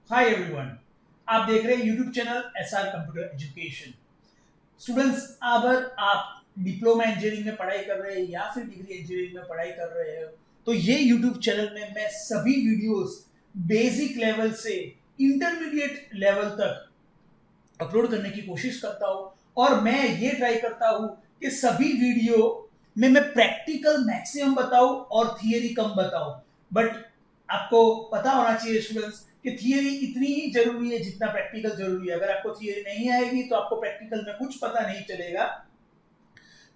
Hi everyone. आप देख रहे हैं YouTube channel SR computer education. Students, अगर आप डिप्लोमा इंजीनियरिंग में पढ़ाई कर रहे हैं या फिर डिग्री इंजीनियरिंग में पढ़ाई कर रहे हो तो ये यूट्यूब चैनल में मैं सभी वीडियोस बेसिक लेवल से इंटरमीडिएट लेवल तक अपलोड करने की कोशिश करता हूं। और मैं ये ट्राई करता हूं कि सभी वीडियो में मैं प्रैक्टिकल मैक्सिमम बताऊं और थियरी कम बताऊं। बट आपको पता होना चाहिए स्टूडेंट्स कि थियरी इतनी ही जरूरी है जितना प्रैक्टिकल जरूरी है। अगर आपको थियरी नहीं आएगी तो आपको प्रैक्टिकल में कुछ पता नहीं चलेगा।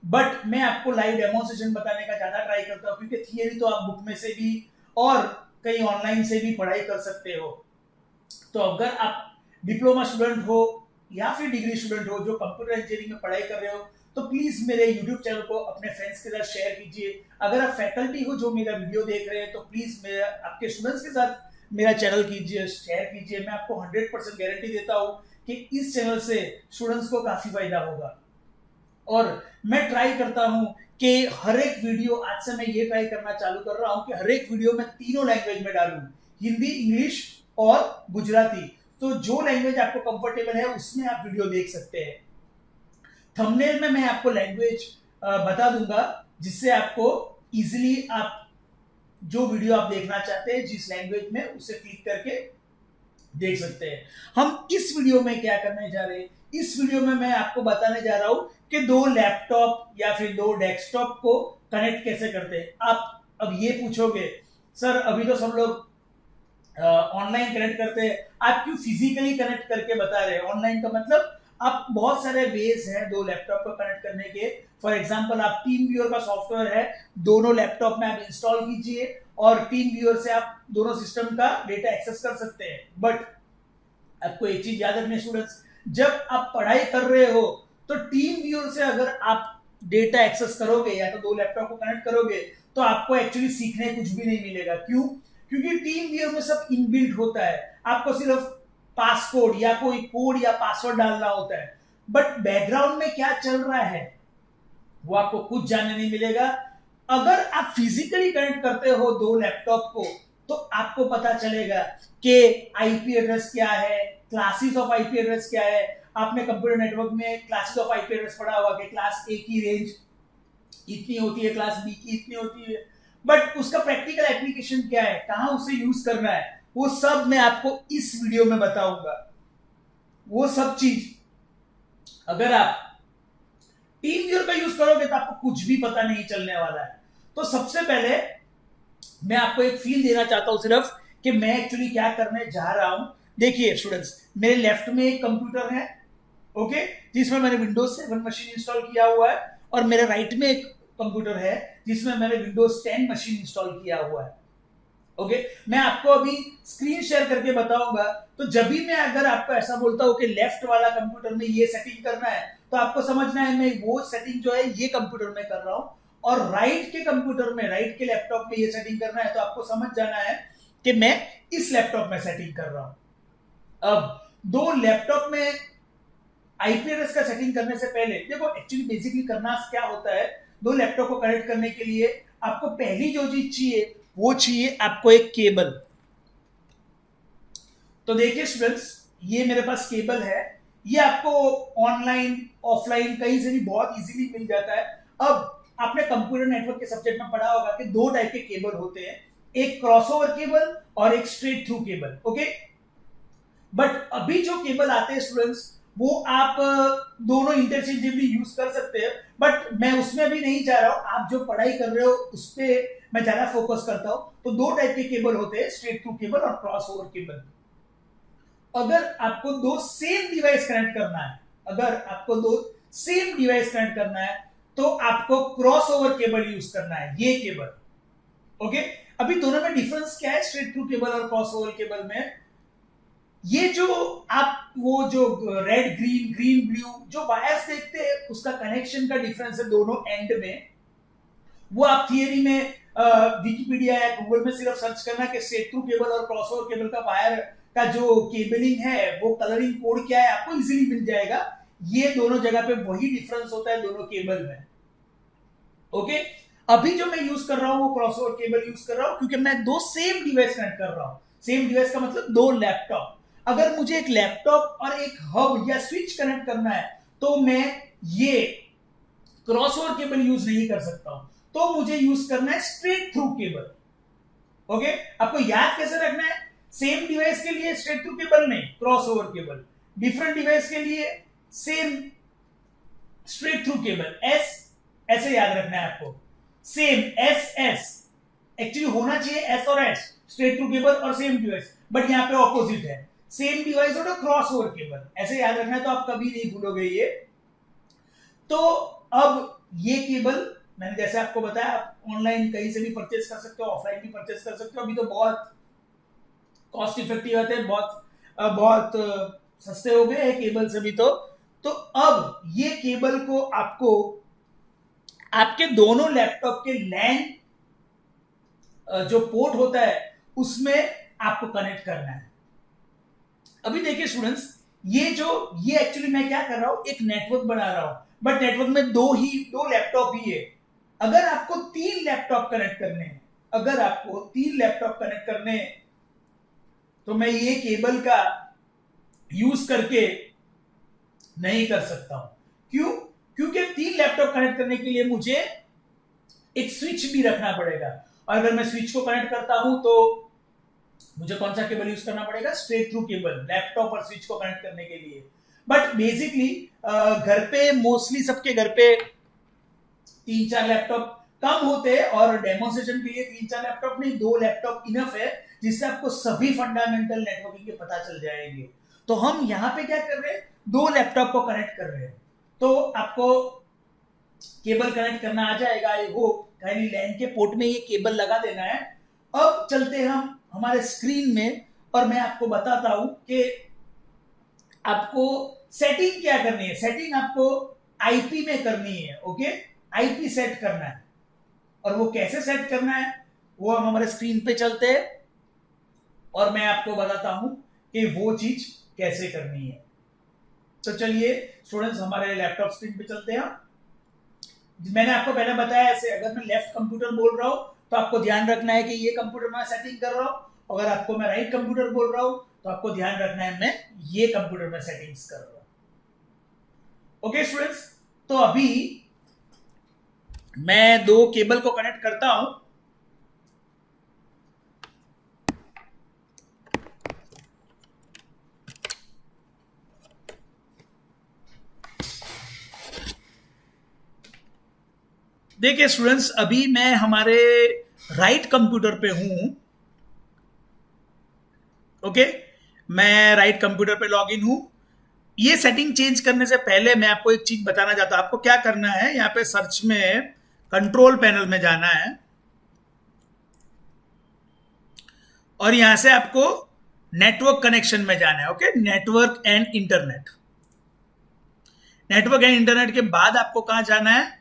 बट मैं आपको लाइव डेमोन्स्ट्रेशन बताने का ज्यादा ट्राई करता हूं क्योंकि थियरी तो आप बुक में से भी और कहीं ऑनलाइन से भी पढ़ाई कर सकते हो। तो अगर आप डिप्लोमा स्टूडेंट हो या फिर डिग्री स्टूडेंट हो जो कंप्यूटर इंजीनियरिंग में पढ़ाई कर रहे हो तो प्लीज मेरे यूट्यूब चैनल को अपने फ्रेंड्स के साथ शेयर कीजिए। अगर आप फैकल्टी हो जो मेरा वीडियो देख रहे हैं तो प्लीज मेरा आपके स्टूडेंट्स के साथ मेरा चैनल कीजिए, शेयर कीजिए। मैं आपको 100% गारंटी देता हूं कि इस चैनल से स्टूडेंट्स को काफी फायदा होगा। और मैं ट्राई करता हूं कि हर एक वीडियो, आज से मैं ये ट्राई करना चालू कर रहा हूं कि हर एक वीडियो में तीनों लैंग्वेज में डालूं, हिंदी, इंग्लिश और गुजराती। तो जो लैंग्वेज आपको कंफर्टेबल है उसमें आप वीडियो देख सकते हैं। थंबनेल में मैं आपको लैंग्वेज बता दूंगा जिससे आपको इजीली आप जो वीडियो आप देखना चाहते हैं जिस लैंग्वेज में उसे क्लिक करके देख सकते हैं। हम इस वीडियो में क्या करने जा रहे हैं, इस वीडियो में मैं आपको बताने जा रहा हूं कि दो लैपटॉप या फिर दो डेस्कटॉप को कनेक्ट कैसे करते हैं। आप अब ये पूछोगे सर अभी तो सब लोग ऑनलाइन कनेक्ट करते हैं, आप क्यों फिजिकली कनेक्ट करके बता रहे हैं? ऑनलाइन का मतलब आप बहुत सारे वेज हैं दो लैपटॉप को कनेक्ट करने के। फॉर एग्जांपल आप टीम व्यूअर का सॉफ्टवेयर है, दोनों लैपटॉप में आप इंस्टॉल कीजिए और टीम व्यूअर से आप दोनों सिस्टम का डेटा एक्सेस कर सकते हैं। बट आपको एक चीज याद रखनी स्टूडेंट्स, जब आप पढ़ाई कर रहे हो तो टीम व्यूअर से अगर आप डेटा एक्सेस करोगे या तो दो लैपटॉप को कनेक्ट करोगे तो आपको एक्चुअली सीखने कुछ भी नहीं मिलेगा। क्यों? क्योंकि टीम व्यूअर में सब इनबिल्ट होता है, आपको सिर्फ पासकोड या कोई कोड या पासवर्ड डालना होता है। बट बैकग्राउंड में क्या चल रहा है वो आपको कुछ जानने नहीं मिलेगा। अगर आप फिजिकली कनेक्ट करते हो दो लैपटॉप को तो आपको पता चलेगा कि आईपी एड्रेस क्या है, क्लासेस ऑफ आईपी एड्रेस क्या है। आपने कंप्यूटर नेटवर्क में क्लासेस ऑफ आईपी एड्रेस पढ़ा होगा कि क्लास ए की रेंज इतनी होती है, क्लास बी की इतनी होती है। बट उसका प्रैक्टिकल एप्लीकेशन क्या है, कहां उसे यूज करना है, वो सब मैं आपको इस वीडियो में बताऊंगा। वो सब चीज अगर आप टीम व्यूअर का यूज करोगे तो आपको कुछ भी पता नहीं चलने वाला है। तो सबसे पहले मैं आपको एक फील देना चाहता हूं सिर्फ कि मैं एक्चुअली क्या करने जा रहा हूं। देखिए स्टूडेंट्स, मेरे लेफ्ट में एक कंप्यूटर है, ओके, जिसमें मैंने विंडोज 7 मशीन इंस्टॉल किया हुआ है। और मेरे राइट में एक कंप्यूटर है जिसमें मैंने विंडोज 10 मशीन इंस्टॉल किया हुआ है। ओके, मैं आपको अभी स्क्रीन शेयर करके बताऊंगा। तो जब भी मैं अगर आपको ऐसा बोलता हूं कि लेफ्ट वाला कंप्यूटर में ये सेटिंग करना है तो आपको समझना है मैं वो सेटिंग जो है ये कंप्यूटर में कर रहा हूं, और राइट के कंप्यूटर में, राइट के लैपटॉप में ये सेटिंग करना है तो आपको समझ जाना है कि मैं इस लैपटॉप में सेटिंग कर रहा हूं। अब दो लैपटॉप में आईपी एड्रेस का सेटिंग करने से पहले देखो एक्चुअली बेसिकली करना क्या होता है। दो लैपटॉप को कनेक्ट करने के लिए आपको पहली जो चीज चाहिए वो चाहिए आपको एक केबल। तो देखिए स्टूडेंट्स, ये मेरे पास केबल है, ये आपको ऑनलाइन ऑफलाइन कहीं से भी बहुत इजीली मिल जाता है। अब आपने कंप्यूटर नेटवर्क के सब्जेक्ट में पढ़ा होगा कि दो टाइप के केबल होते हैं, एक क्रॉसओवर केबल और एक straight through cable. Okay, but अभी जो केबल आते हैं स्टूडेंट्स वो आप दोनों इंटरचेंजेबली यूज कर सकते हैं। बट मैं उसमें भी नहीं जा रहा हूं, आप जो पढ़ाई कर रहे हो उस पर मैं ज्यादा फोकस करता हूं। तो दो टाइप के केबल होते हैं, स्ट्रेट थ्रू केबल और क्रॉस ओवर केबल। अगर आपको दो सेम डिवाइस कनेक्ट करना है, अगर आपको दो सेम डिवाइस कनेक्ट करना है तो आपको क्रॉस ओवर केबल यूज करना है, ये केबल। ओके, अभी दोनों में डिफरेंस क्या है स्ट्रेट थ्रू केबल और क्रॉस ओवर केबल में? ये जो आप वो जो रेड ग्रीन ग्रीन ब्लू जो वायर्स देखते हैं उसका कनेक्शन का डिफरेंस है दोनों एंड में। वो आप थियरी में विकिपीडिया या गूगल में सिर्फ सर्च करना कि स्ट्रेट थ्रू केबल और क्रॉसओवर केबल का वायर का जो केबलिंग है वो कलरिंग कोड क्या है आपको इजीली मिल जाएगा। ये दोनों जगह पे वही डिफरेंस होता है दोनों केबल में। ओके, अभी जो मैं यूज कर रहा हूं वो क्रॉसओवर केबल यूज कर रहा हूं क्योंकि मैं दो सेम डिवाइस कनेक्ट कर रहा हूं। सेम डिवाइस का मतलब दो लैपटॉप। अगर मुझे एक लैपटॉप और एक हब या स्विच कनेक्ट करना है तो मैं ये क्रॉसओवर केबल यूज नहीं कर सकता हूं, तो मुझे यूज करना है स्ट्रेट थ्रू केबल। ओके, आपको याद कैसे रखना है? सेम डिवाइस के लिए स्ट्रेट थ्रू केबल नहीं, क्रॉसओवर केबल। डिफरेंट डिवाइस के लिए same straight through cable, S ऐसे याद रखना है आपको। सेम एस एस, एक्चुअली होना चाहिए एस और एस, स्ट्रेट थ्रू केबल और सेम डिवाइस, बट यहां पे ऑपोजिट है, सेम डिवाइस और क्रॉसओवर केबल, ऐसे याद रखना है, तो आप कभी नहीं भूलोगे ये। तो अब ये केबल मैंने जैसे आपको बताया, आप ऑनलाइन कहीं से भी परचेस कर सकते हो, ऑफलाइन भी परचेस कर सकते हो। अभी तो बहुत कॉस्ट इफेक्टिव आते हैं, बहुत सस्ते हो गए हैं केबल से भी। तो अब ये केबल को आपको आपके दोनों लैपटॉप के लैन जो पोर्ट होता है उसमें आपको कनेक्ट करना है। अभी देखिए स्टूडेंट्स, ये एक्चुअली मैं क्या कर रहा हूं, एक नेटवर्क बना रहा हूं, बट नेटवर्क में दो लैपटॉप ही है। अगर आपको 3 लैपटॉप कनेक्ट करने हैं, अगर आपको 3 लैपटॉप कनेक्ट करने हैं, तो मैं ये केबल का यूज करके नहीं कर सकता हूं। क्यों? क्योंकि 3 लैपटॉप कनेक्ट करने के लिए मुझे एक स्विच भी रखना पड़ेगा, और अगर मैं स्विच को कनेक्ट करता हूं तो मुझे कौन सा केबल यूज करना पड़ेगा? स्ट्रेट थ्रू केबल, लैपटॉप और स्विच को कनेक्ट करने के लिए। बट बेसिकली घर पे मोस्टली सबके घर पे 3-4 लैपटॉप कम होते हैं, और डेमोन्स्ट्रेशन के लिए 3-4 लैपटॉप नहीं, 2 लैपटॉप इनफ है, जिससे आपको सभी फंडामेंटल नेटवर्किंग के पता चल जाएंगे। तो हम यहां पे क्या कर रहे हैं, 2 लैपटॉप को कनेक्ट कर रहे हैं। तो आपको केबल कनेक्ट करना आ जाएगा, आई होप। खाली लैन के पोर्ट में ये केबल लगा देना है। अब चलते हैं हम हमारे स्क्रीन में, और मैं आपको बताता हूं कि आपको सेटिंग क्या करनी है। सेटिंग आपको आईपी में करनी है, ओके, आईपी सेट करना है। और वो कैसे सेट करना है वो हम हमारे स्क्रीन पे चलते हैं, और मैं आपको बताता हूं कि वो चीज कैसे करनी है। तो चलिए स्टूडेंट्स, हमारे लैपटॉप स्क्रीन पे चलते हैं। मैंने आपको पहले बताया, ऐसे अगर मैं लेफ्ट कंप्यूटर बोल रहा हूं तो आपको ध्यान रखना है कि ये कंप्यूटर में सेटिंग कर रहा हूं। अगर आपको मैं राइट कंप्यूटर बोल रहा हूं तो आपको ध्यान रखना है मैं ये कंप्यूटर में सेटिंग्स कर रहा हूं। ओके स्टूडेंट्स, तो अभी मैं 2 केबल को कनेक्ट करता हूं। देखिए स्टूडेंट्स, अभी मैं हमारे राइट कंप्यूटर पे हूं। ओके, मैं राइट कंप्यूटर पे लॉग इन हूं। ये सेटिंग चेंज करने से पहले मैं आपको एक चीज बताना चाहता हूं। आपको क्या करना है, यहां पे सर्च में कंट्रोल पैनल में जाना है, और यहां से आपको नेटवर्क कनेक्शन में जाना है। Okay, network and internet. Network and internet के बाद आपको कहां जाना है?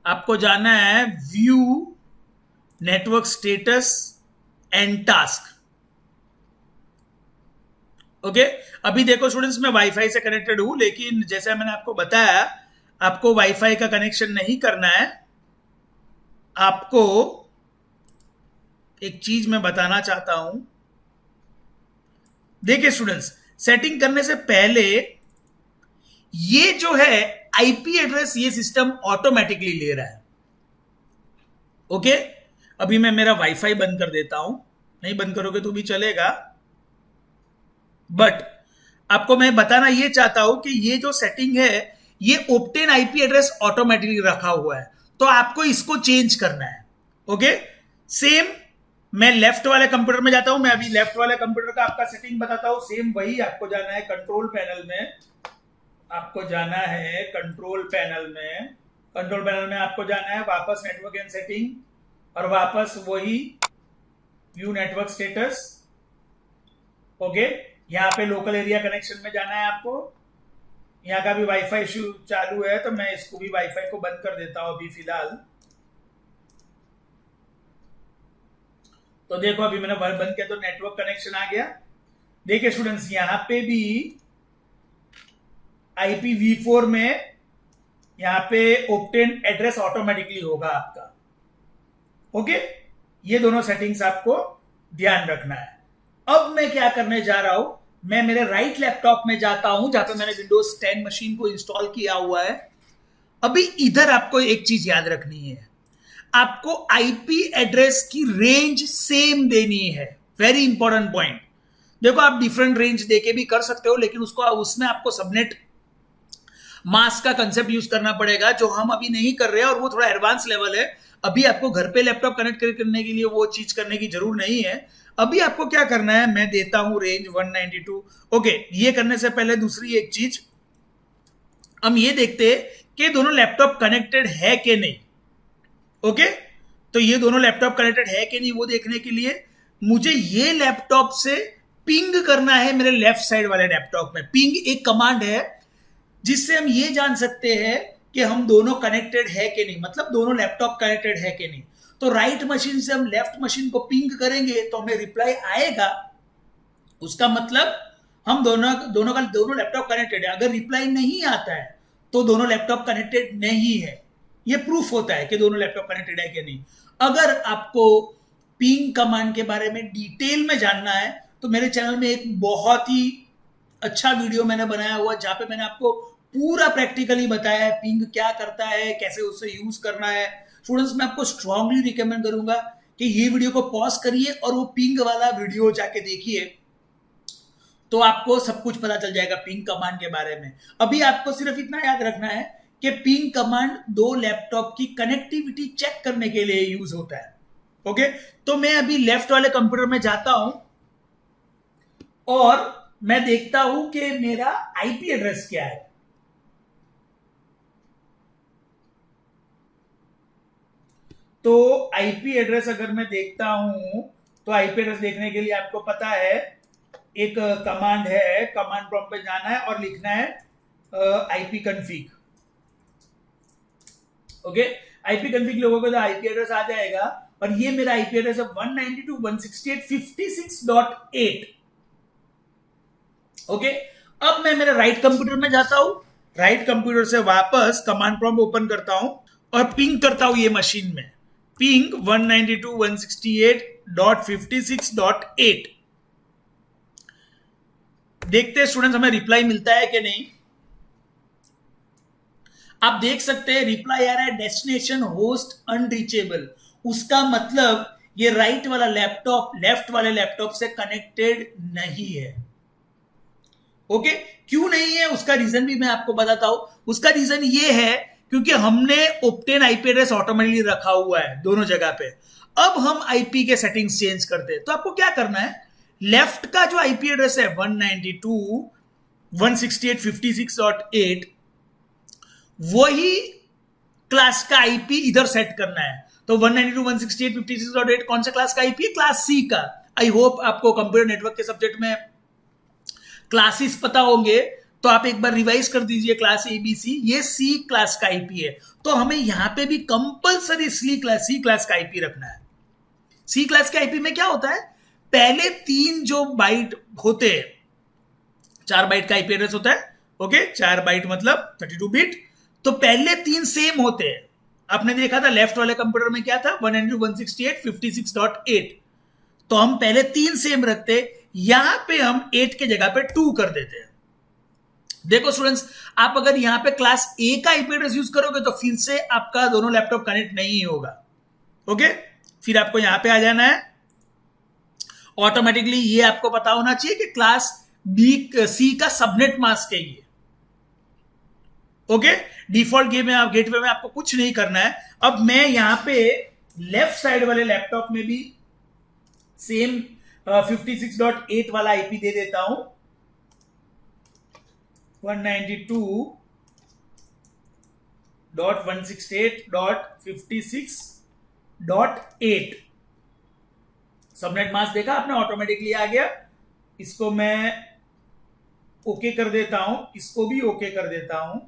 आपको जाना है view network status and task. Okay, अभी देखो स्टूडेंट्स, मैं वाईफाई से कनेक्टेड हूं, लेकिन जैसा मैंने आपको बताया, आपको वाईफाई का कनेक्शन नहीं करना है। आपको एक चीज मैं बताना चाहता हूं। देखिए स्टूडेंट्स, सेटिंग करने से पहले ये जो है आईपी एड्रेस, ये सिस्टम ऑटोमेटिकली ले रहा है। ओके, अभी मैं मेरा वाईफाई बंद कर देता हूं, नहीं बंद करोगे तो भी चलेगा, बट आपको मैं बताना ये चाहता हूं कि ये जो सेटिंग है, ये ऑब्टेन आईपी एड्रेस ऑटोमेटिकली रखा हुआ है, तो आपको इसको चेंज करना है। ओके, सेम मैं लेफ्ट वाले कंप्यूटर में जाता हूं। मैं अभी लेफ्ट वाले कंप्यूटर का आपका सेटिंग बताता हूं। सेम वही आपको जाना है कंट्रोल पैनल में, आपको जाना है कंट्रोल पैनल में। कंट्रोल पैनल में आपको जाना है वापस नेटवर्क एंड सेटिंग, और वापस वही व्यू नेटवर्क स्टेटस। ओके, यहाँ पे लोकल एरिया कनेक्शन में जाना है आपको। यहाँ का भी वाईफाई इश्यू चालू है, तो मैं इसको भी वाईफाई को बंद कर देता हूं अभी फिलहाल। तो देखो, अभी मैंने बंद किया तो नेटवर्क कनेक्शन आ गया। देखिए स्टूडेंट्स, यहां पे भी IPv4 में यहां पे ऑब्टेन एड्रेस ऑटोमेटिकली होगा आपका। ओके, ये दोनों सेटिंग्स आपको ध्यान रखना है। अब मैं क्या करने जा रहा हूं, मैं मेरे राइट लैपटॉप में जाता हूं जहां पे मैंने विंडोज 10 मशीन को इंस्टॉल किया हुआ है। अभी इधर आपको एक चीज याद रखनी है, आपको आईपी एड्रेस की रेंज सेम देनी है। Very important point. देखो आप डिफरेंट रेंज देके भी कर सकते हो, लेकिन उसमें आपको सबनेट मास्क का कंसेप्ट यूज करना पड़ेगा, जो हम अभी नहीं कर रहे हैं, और वो थोड़ा एडवांस लेवल है। अभी आपको घर पे लैपटॉप कनेक्ट करने के लिए वो चीज करने की जरूर नहीं है। अभी आपको क्या करना है, मैं देता हूं रेंज 192। ओके, ये करने से पहले दूसरी एक चीज हम ये देखते हैं कि दोनों लैपटॉप कनेक्टेड है कि नहीं। ओके, तो ये दोनों लैपटॉप कनेक्टेड है कि नहीं वो देखने के लिए मुझे ये लैपटॉप से पिंग करना है मेरे लेफ्ट साइड वाले लैपटॉप में। पिंग एक कमांड है जिससे हम ये जान सकते हैं कि हम दोनों कनेक्टेड है कि नहीं, मतलब दोनों लैपटॉप कनेक्टेड है कि नहीं। तो राइट मशीन से हम लेफ्ट मशीन को पिंग करेंगे तो हमें रिप्लाई आएगा, उसका मतलब हम दोनों लैपटॉप कनेक्टेड है। अगर रिप्लाई नहीं आता है तो दोनों लैपटॉप कनेक्टेड नहीं है, ये प्रूफ होता है कि दोनों लैपटॉप कनेक्टेड है कि नहीं। अगर आपको पिंग कमांड के बारे में डिटेल में जानना है तो मेरे चैनल में एक बहुत ही अच्छा वीडियो मैंने बनाया हुआ जहां पे मैंने आपको पूरा प्रैक्टिकली बताया है पिंग क्या करता है, कैसे उससे यूज करना है। स्टूडेंट्स, मैं आपको स्ट्रांगली रिकमेंड करूंगा कि ये वीडियो को पॉज करिए और वो पिंग वाला वीडियो जाके देखिए, तो आपको सब कुछ पता चल जाएगा पिंग कमांड के बारे में। अभी आपको सिर्फ इतना याद रखना है कि पिंग कमांड दो लैपटॉप की कनेक्टिविटी चेक करने के लिए यूज होता है। ओके, तो मैं अभी लेफ्ट वाले कंप्यूटर में जाता हूं और मैं देखता हूं कि मेरा आईपी एड्रेस क्या है। तो आईपी एड्रेस अगर मैं देखता हूं तो आईपी एड्रेस देखने के लिए आपको पता है एक कमांड है, कमांड प्रॉम्प्ट पे जाना है और लिखना है IP config. Okay, IP config लोगों को आईपी एड्रेस आ जाएगा और ये मेरा आईपी एड्रेस है 192.168.56.8। ओके, अब मैं मेरे राइट कंप्यूटर में जाता हूं, राइट कंप्यूटर से वापस कमांड प्रॉम्प्ट ओपन करता हूं और पिंग करता हूं ये मशीन में, पिंग 192.168.56.8। देखते हैं स्टूडेंट्स हमें रिप्लाई मिलता है कि नहीं। आप देख सकते हैं रिप्लाई आ रहा है डेस्टिनेशन होस्ट अनरीचेबल। उसका मतलब ये राइट वाला लैपटॉप लेफ्ट वाले लैपटॉप से कनेक्टेड नहीं है। ओके, क्यों नहीं है उसका रीजन भी मैं आपको बताता हूं। उसका रीजन ये है क्योंकि हमने ऑप्टेन आईपी एड्रेस ऑटोमेटिकली रखा हुआ है दोनों जगह पे। अब हम आईपी के सेटिंग्स चेंज करते हैं, तो आपको क्या करना है, लेफ्ट का जो आईपी एड्रेस है 192.168.56.8 वही क्लास का आईपी इधर सेट करना है। तो 192.168.56.8 कौन सा क्लास का आईपी है, क्लास सी का। आई होप आपको कंप्यूटर नेटवर्क के सब्जेक्ट में क्लासेस पता होंगे, तो आप एक बार रिवाइज कर दीजिए क्लास एबीसी, ये सी क्लास का आईपी है। तो हमें यहां पे भी कंपलसरी सी क्लास का आईपी रखना है। सी क्लास के आईपी में क्या होता है, पहले 3 जो बाइट होते हैं, 4 बाइट का आईपी एड्रेस होता है। ओके, 4 बाइट मतलब 32 बिट। तो पहले 3 सेम होते हैं। आपने देखा था लेफ्ट वाले कंप्यूटर में क्या था, 192.168.56.8। तो हम पहले 3 सेम रखते, यहां पे हम 8 के जगह पे 2 कर देते हैं। देखो स्टूडेंट्स, आप अगर यहां पे क्लास ए का आईपी एड्रेस यूज करोगे तो फिर से आपका दोनों लैपटॉप कनेक्ट नहीं होगा। ओके, फिर आपको यहां पे आ जाना है। ऑटोमेटिकली ये आपको पता होना चाहिए कि क्लास बी सी का सबनेट मास्क है ये। ओके, डिफॉल्ट गेटवे में आपको कुछ नहीं करना है। अब मैं यहां पे लेफ्ट साइड वाले लैपटॉप में भी सेम 56.8 वाला आईपी दे देता हूं, 192.168.56.8। सबनेट मास्क देखा आपने, ऑटोमेटिकली आ गया। इसको मैं ओके कर देता हूं, इसको भी ओके कर देता हूं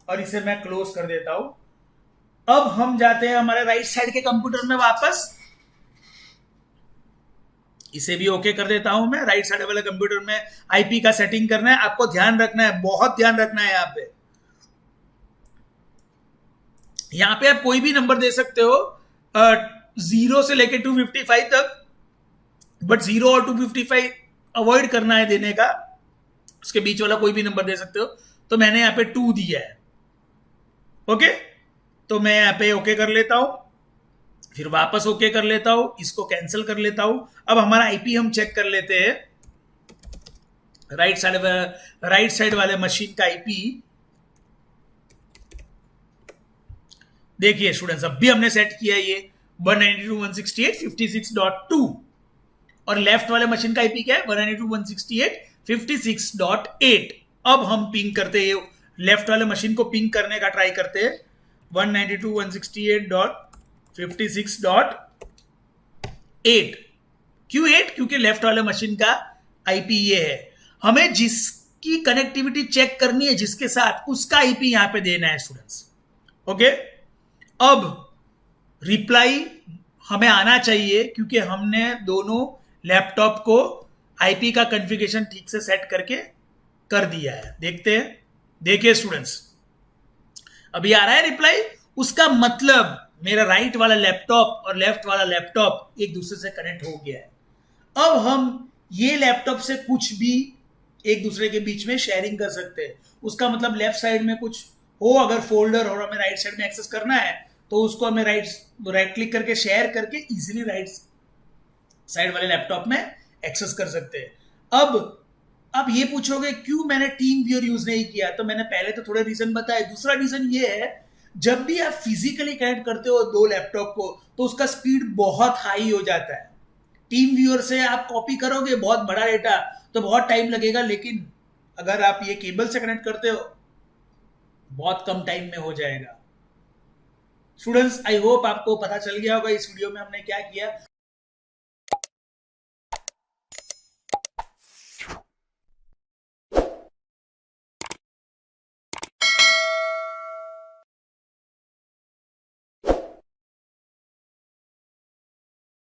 और इसे मैं क्लोज कर देता हूं। अब हम जाते हैं हमारे राइट साइड के कंप्यूटर में वापस, इसे भी ओके कर देता हूं मैं। राइट साइड वाले कंप्यूटर में आईपी का सेटिंग करना है, आपको ध्यान रखना है, बहुत ध्यान रखना है। यहां पे आप कोई भी नंबर दे सकते हो, 0 से लेके 255 तक बट 0 और 255 अवॉइड करना है देने का, उसके बीच वाला कोई भी नंबर दे सकते हो, तो मैंने यहाँ पे 2 दिया है। ओके, तो मैं यहाँ पे ओके कर लेता हूं, फिर वापस ओके कर लेता हूं, इसको कैंसिल कर लेता हूं। अब हमारा आईपी हम चेक कर लेते हैं, राइट साइड वाले मशीन का आईपी। देखिए स्टूडेंट्स, अब भी हमने सेट किया ये 192.168.56.2 और लेफ्ट वाले मशीन का आईपी क्या है 192.168.56.8। अब हम पिंग करते हैं, लेफ्ट वाले मशीन को पिंग करने का ट्राई करते हैं 192.168.56.8। क्यों 8? क्योंकि लेफ्ट वाले मशीन का आईपी ये है। हमें जिसकी कनेक्टिविटी चेक करनी है जिसके साथ, उसका आईपी यहां पे देना है स्टूडेंट्स। ओके, अब रिप्लाई हमें आना चाहिए क्योंकि हमने दोनों लैपटॉप को आईपी का कॉन्फ़िगरेशन ठीक से सेट करके कर दिया है। देखते हैं, देखिए स्टूडेंट्स, अभी आ रहा है रिप्लाई। उसका मतलब मेरा राइट वाला लैपटॉप और लेफ्ट वाला लैपटॉप एक दूसरे से कनेक्ट हो गया है। अब हम ये लैपटॉप से कुछ भी एक दूसरे के बीच में शेयरिंग कर सकते हैं। उसका मतलब लेफ्ट साइड में कुछ हो, अगर फोल्डर और हमें राइट साइड में एक्सेस करना है तो उसको हमें राइट क्लिक करके शेयर करके इजीली राइट साइड वाले लैपटॉप में एक्सेस कर सकते हैं। अब ये पूछोगे क्यों मैंने टीम व्यूअर यूज नहीं किया, तो मैंने पहले तो थोड़े रीजन बताए। दूसरा रीजन ये है, जब भी आप फिजिकली कनेक्ट करते हो दो लैपटॉप को तो उसका स्पीड बहुत हाई हो जाता है। टीम व्यूअर से आप कॉपी करोगे बहुत बड़ा डेटा तो बहुत टाइम लगेगा, लेकिन अगर आप ये केबल से कनेक्ट करते हो बहुत कम टाइम में हो जाएगा। स्टूडेंट्स, आई होप आपको पता चल गया होगा इस वीडियो में हमने क्या किया।